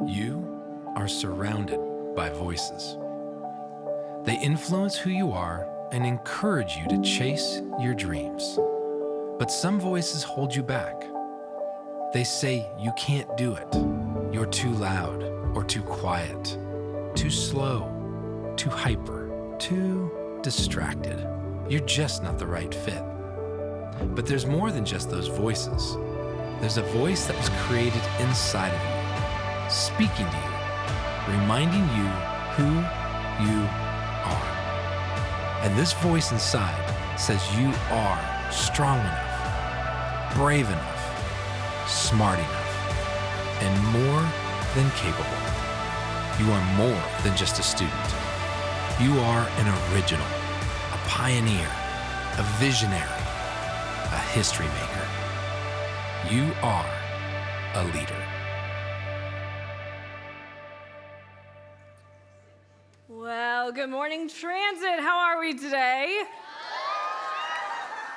You are surrounded by voices. They influence who you are and encourage you to chase your dreams. But some voices hold you back. They say you can't do it. You're too loud or too quiet, too slow, too hyper, too distracted. You're just not the right fit. But there's more than just those voices. There's a voice that was created inside of you, speaking to you, reminding you who you are. And this voice inside says you are strong enough, brave enough, smart enough, and more than capable. You are more than just a student. You are an original, a pioneer, a visionary, a history maker. You are a leader. Well, good morning, Transit. How are we today?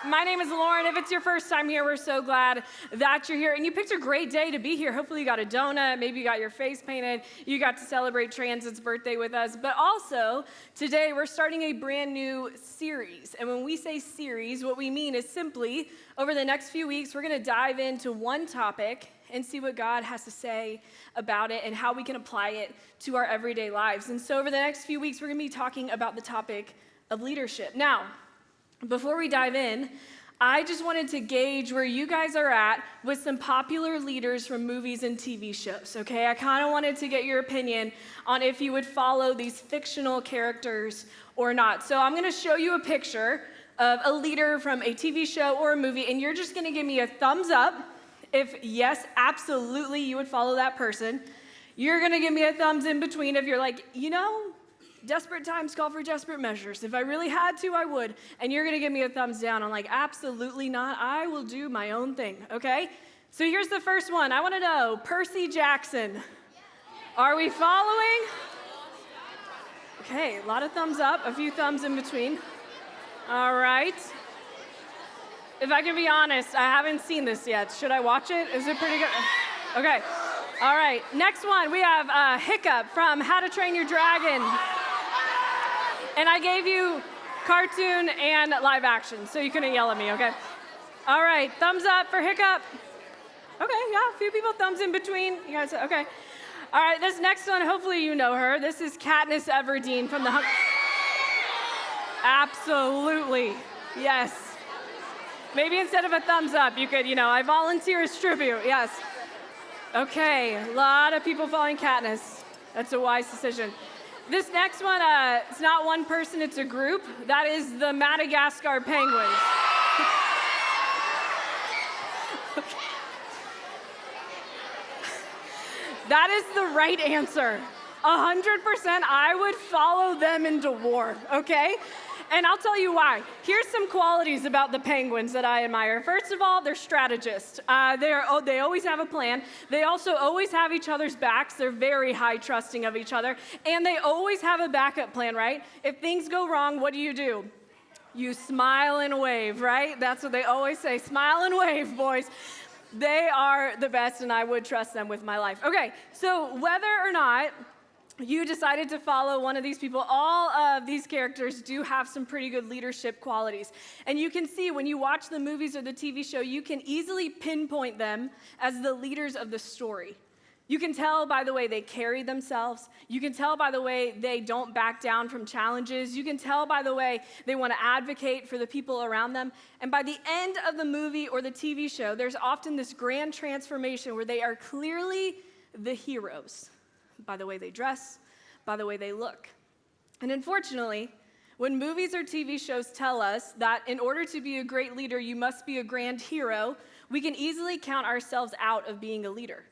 My name is Lauren. If it's your first time here, we're so glad that you're here. And you picked a great day to be here. Hopefully you got a donut, maybe you got your face painted, you got to celebrate Transit's birthday with us. But also, today we're starting a brand new series. And when we say series, what we mean is simply, over the next few weeks, we're gonna dive into one topic and see what God has to say about it and how we can apply it to our everyday lives. And so over the next few weeks, we're gonna be talking about the topic of leadership. Now, before we dive in, I just wanted to gauge where you guys are at with some popular leaders from movies and TV shows, okay? I kind of wanted to get your opinion on if you would follow these fictional characters or not. So I'm gonna show you a picture of a leader from a TV show or a movie, and you're just gonna give me a thumbs up if yes, absolutely, you would follow that person. You're gonna give me a thumbs in between if you're like, you know, desperate times call for desperate measures. If I really had to, I would. And you're gonna give me a thumbs down. I'm like, absolutely not. I will do my own thing, okay? So here's the first one. I wanna know, Percy Jackson. Are we following? Okay, a lot of thumbs up, a few thumbs in between. All right. If I can be honest, I haven't seen this yet. Should I watch it? Is it pretty good? Okay. All right, next one, we have Hiccup from How to Train Your Dragon. And I gave you cartoon and live action, so you couldn't yell at me, okay? All right, thumbs up for Hiccup. Okay, yeah, a few people, thumbs in between. You guys, okay. All right, this next one, hopefully you know her. This is Katniss Everdeen from the Absolutely, yes. Maybe instead of a thumbs up, you could, I volunteer as tribute, yes. Okay, a lot of people following Katniss. That's a wise decision. This next one, it's not one person, it's a group. That is the Madagascar penguins. Okay. That is the right answer. 100%, I would follow them into war, okay? And I'll tell you why. Here's some qualities about the penguins that I admire. First of all, they're strategists. They always have a plan. They also always have each other's backs. They're very high trusting of each other. And they always have a backup plan, right? If things go wrong, what do? You smile and wave, right? That's what they always say. Smile and wave, boys. They are the best, and I would trust them with my life. Okay, so whether or not you decided to follow one of these people, all of these characters do have some pretty good leadership qualities. And you can see when you watch the movies or the TV show, you can easily pinpoint them as the leaders of the story. You can tell by the way they carry themselves. You can tell by the way they don't back down from challenges. You can tell by the way they want to advocate for the people around them. And by the end of the movie or the TV show, there's often this grand transformation where they are clearly the heroes. By the way they dress, by the way they look. And unfortunately, when movies or TV shows tell us that in order to be a great leader, you must be a grand hero, we can easily count ourselves out of being a leader.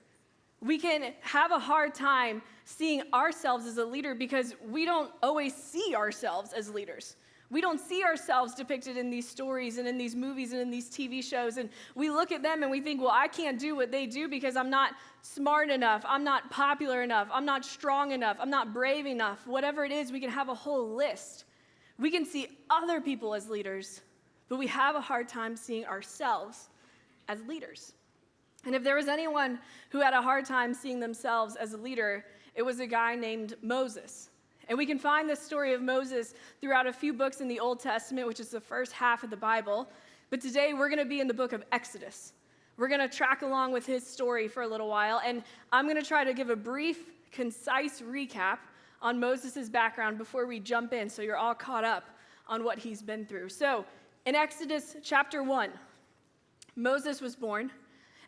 We can have a hard time seeing ourselves as a leader because we don't always see ourselves as leaders. We don't see ourselves depicted in these stories and in these movies and in these TV shows, and we look at them and we think, well, I can't do what they do because I'm not smart enough, I'm not popular enough, I'm not strong enough, I'm not brave enough. Whatever it is, we can have a whole list. We can see other people as leaders, but we have a hard time seeing ourselves as leaders. And if there was anyone who had a hard time seeing themselves as a leader, it was a guy named Moses. And we can find the story of Moses throughout a few books in the Old Testament, which is the first half of the Bible. But today we're going to be in the book of Exodus. We're going to track along with his story for a little while, and I'm going to try to give a brief, concise recap on Moses' background before we jump in so you're all caught up on what he's been through. So in Exodus chapter 1, Moses was born.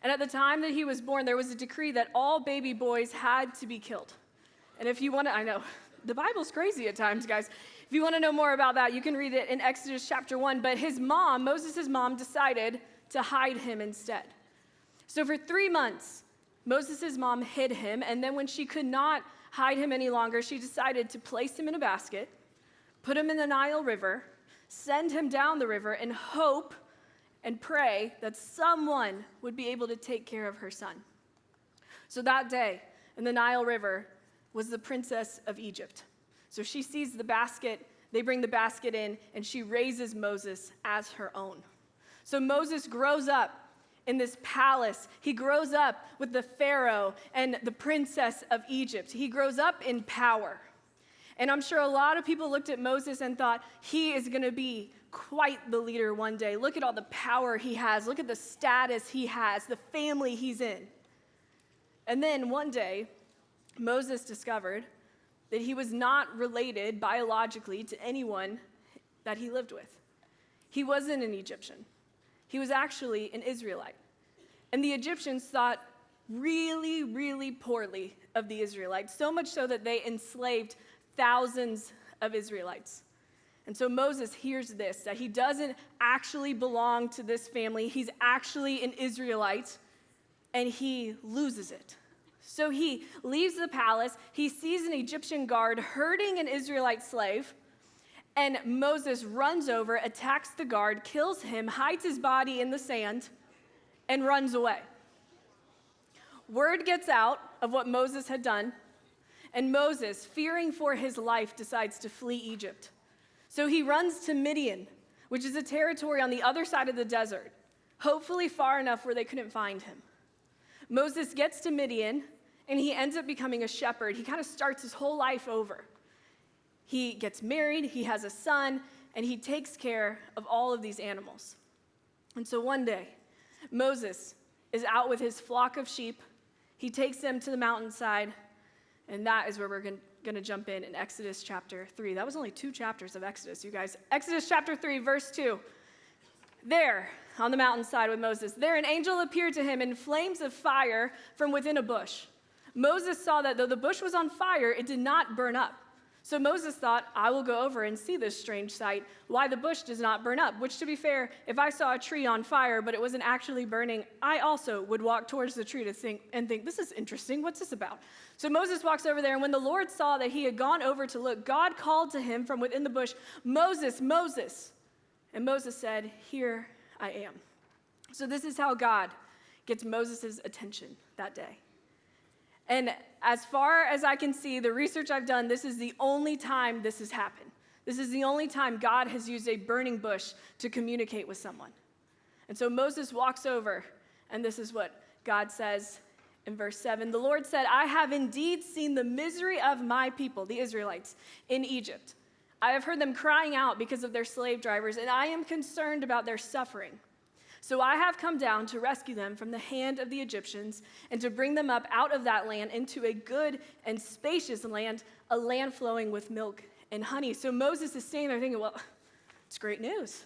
And at the time that he was born, there was a decree that all baby boys had to be killed. And if you want to, I know, the Bible's crazy at times, guys. If you want to know more about that, you can read it in Exodus chapter 1. But his mom, Moses' mom, decided to hide him instead. So for 3 months, Moses' mom hid him. And then when she could not hide him any longer, she decided to place him in a basket, put him in the Nile River, send him down the river, and hope and pray that someone would be able to take care of her son. So that day in the Nile River was the princess of Egypt. So she sees the basket, they bring the basket in, and she raises Moses as her own. So Moses grows up in this palace. He grows up with the Pharaoh and the princess of Egypt. He grows up in power. And I'm sure a lot of people looked at Moses and thought, he is going to be quite the leader one day. Look at all the power he has. Look at the status he has, the family he's in. And then one day, Moses discovered that he was not related biologically to anyone that he lived with. He wasn't an Egyptian. He was actually an Israelite. And the Egyptians thought really, really poorly of the Israelites, so much so that they enslaved thousands of Israelites. And so Moses hears this, that he doesn't actually belong to this family. He's actually an Israelite, and he loses it. So he leaves the palace. He sees an Egyptian guard hurting an Israelite slave, and Moses runs over, attacks the guard, kills him, hides his body in the sand, and runs away. Word gets out of what Moses had done, and Moses, fearing for his life, decides to flee Egypt. So he runs to Midian, which is a territory on the other side of the desert, hopefully far enough where they couldn't find him. Moses gets to Midian, and he ends up becoming a shepherd. He kind of starts his whole life over. He gets married, he has a son, and he takes care of all of these animals. And so one day, Moses is out with his flock of sheep. He takes them to the mountainside, and that is where we're going to jump in Exodus chapter 3. That was only 2 chapters of Exodus, you guys. Exodus chapter 3, verse 2. There, on the mountainside with Moses, there an angel appeared to him in flames of fire from within a bush. Moses saw that though the bush was on fire, it did not burn up. So Moses thought, I will go over and see this strange sight, why the bush does not burn up. Which, to be fair, if I saw a tree on fire, but it wasn't actually burning, I also would walk towards the tree to think, this is interesting, what's this about? So Moses walks over there, and when the Lord saw that he had gone over to look, God called to him from within the bush, Moses, Moses. And Moses said, here I am. So this is how God gets Moses' attention that day. And as far as I can see, the research I've done, this is the only time this has happened. This is the only time God has used a burning bush to communicate with someone. And so Moses walks over, and this is what God says in verse 7. The Lord said, I have indeed seen the misery of my people, the Israelites, in Egypt. I have heard them crying out because of their slave drivers, and I am concerned about their suffering. So I have come down to rescue them from the hand of the Egyptians and to bring them up out of that land into a good and spacious land, a land flowing with milk and honey. So Moses is standing there thinking, well, it's great news.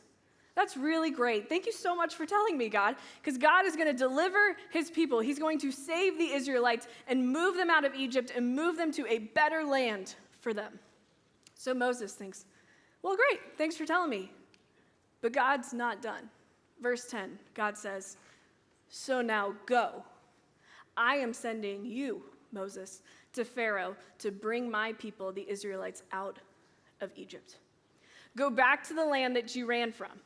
That's really great. Thank you so much for telling me, God, because God is going to deliver his people. He's going to save the Israelites and move them out of Egypt and move them to a better land for them. So Moses thinks, well, great. Thanks for telling me. But God's not done. Verse 10, God says, so now go. I am sending you, Moses, to Pharaoh to bring my people, the Israelites, out of Egypt. Go back to the land that you ran from.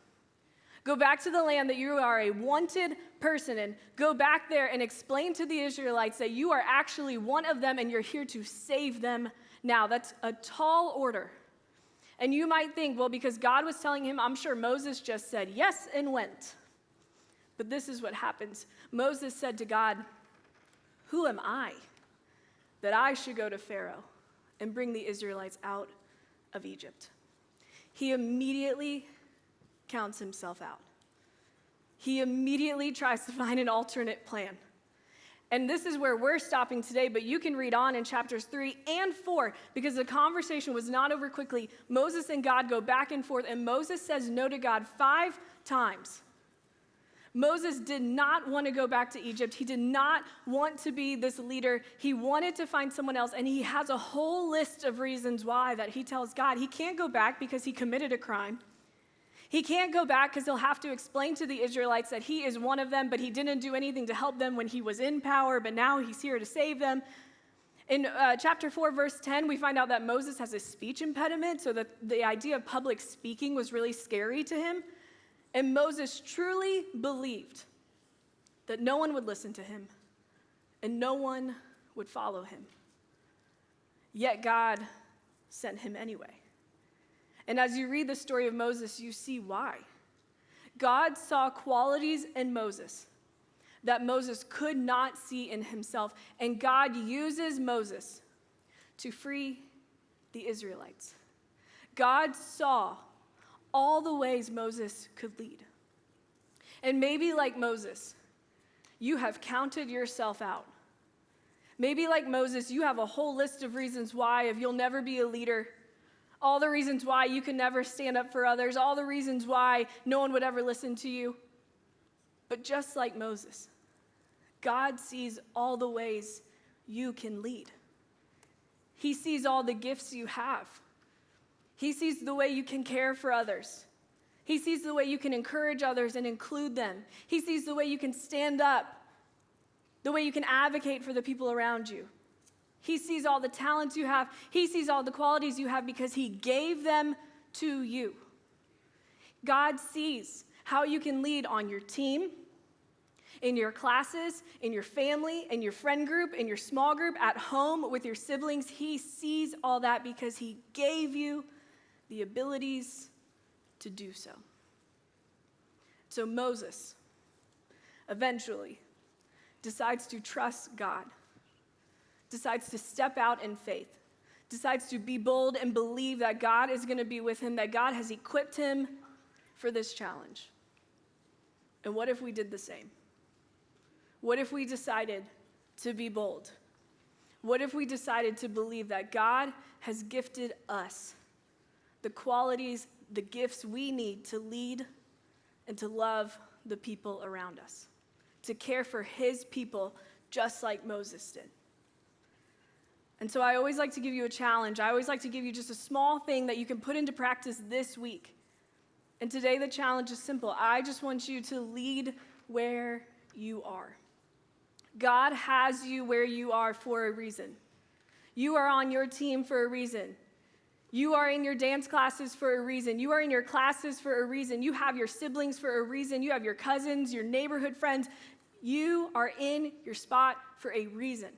Go back to the land that you are a wanted person in. Go back there and explain to the Israelites that you are actually one of them and you're here to save them now. That's a tall order. And you might think, well, because God was telling him, I'm sure Moses just said yes and went. But this is what happens. Moses said to God, "Who am I that I should go to Pharaoh and bring the Israelites out of Egypt?" He immediately counts himself out. He immediately tries to find an alternate plan. And this is where we're stopping today, but you can read on in chapters 3 and 4 because the conversation was not over quickly. Moses and God go back and forth, and Moses says no to God 5 times. Moses did not want to go back to Egypt. He did not want to be this leader. He wanted to find someone else, and he has a whole list of reasons why that he tells God he can't go back because he committed a crime. He can't go back because he'll have to explain to the Israelites that he is one of them, but he didn't do anything to help them when he was in power, but now he's here to save them. In chapter 4, verse 10, we find out that Moses has a speech impediment, so that the idea of public speaking was really scary to him. And Moses truly believed that no one would listen to him and no one would follow him. Yet God sent him anyway. And as you read the story of Moses, you see why. God saw qualities in Moses that Moses could not see in himself, and God uses Moses to free the Israelites. God saw all the ways Moses could lead. And maybe like Moses, you have counted yourself out. Maybe like Moses, you have a whole list of reasons why if you'll never be a leader, all the reasons why you can never stand up for others, all the reasons why no one would ever listen to you. But just like Moses, God sees all the ways you can lead. He sees all the gifts you have. He sees the way you can care for others. He sees the way you can encourage others and include them. He sees the way you can stand up, the way you can advocate for the people around you. He sees all the talents you have. He sees all the qualities you have because he gave them to you. God sees how you can lead on your team, in your classes, in your family, in your friend group, in your small group, at home with your siblings. He sees all that because he gave you the abilities to do so. So Moses eventually decides to trust God, decides to step out in faith, decides to be bold and believe that God is going to be with him, that God has equipped him for this challenge. And what if we did the same? What if we decided to be bold? What if we decided to believe that God has gifted us the qualities, the gifts we need to lead and to love the people around us, to care for his people just like Moses did? And so I always like to give you a challenge. I always like to give you just a small thing that you can put into practice this week. And today the challenge is simple. I just want you to lead where you are. God has you where you are for a reason. You are on your team for a reason. You are in your dance classes for a reason. You are in your classes for a reason. You have your siblings for a reason. You have your cousins, your neighborhood friends. You are in your spot for a reason.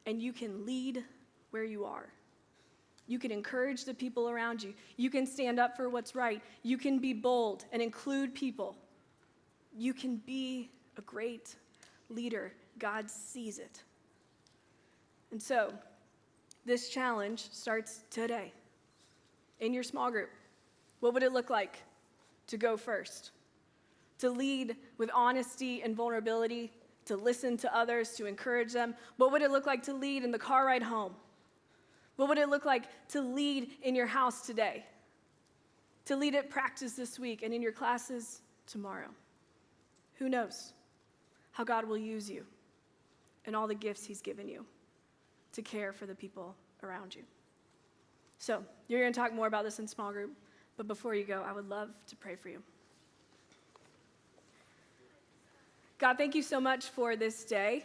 And you can lead where you are. You can encourage the people around you. You can stand up for what's right. You can be bold and include people. You can be a great leader. God sees it. And so, this challenge starts today in your small group. What would it look like to go first? To lead with honesty and vulnerability, to listen to others, to encourage them? What would it look like to lead in the car ride home? What would it look like to lead in your house today? To lead at practice this week and in your classes tomorrow? Who knows how God will use you and all the gifts he's given you to care for the people around you. So, you're going to talk more about this in small group, but before you go, I would love to pray for you. God, thank you so much for this day.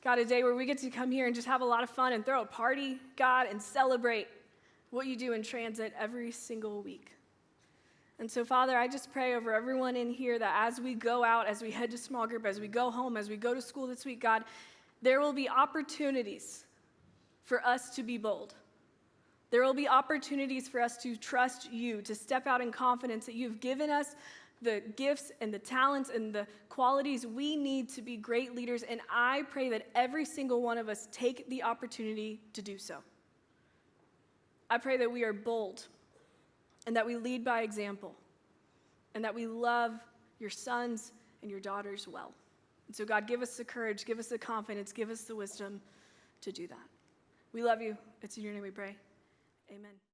God, a day where we get to come here and just have a lot of fun and throw a party, God, and celebrate what you do in transit every single week. And so, Father, I just pray over everyone in here that as we go out, as we head to small group, as we go home, as we go to school this week, God, there will be opportunities for us to be bold. There will be opportunities for us to trust you, to step out in confidence that you've given us the gifts and the talents and the qualities we need to be great leaders, and I pray that every single one of us take the opportunity to do so. I pray that we are bold and that we lead by example and that we love your sons and your daughters well. And so God, give us the courage, give us the confidence, give us the wisdom to do that. We love you. It's in your name we pray. Amen.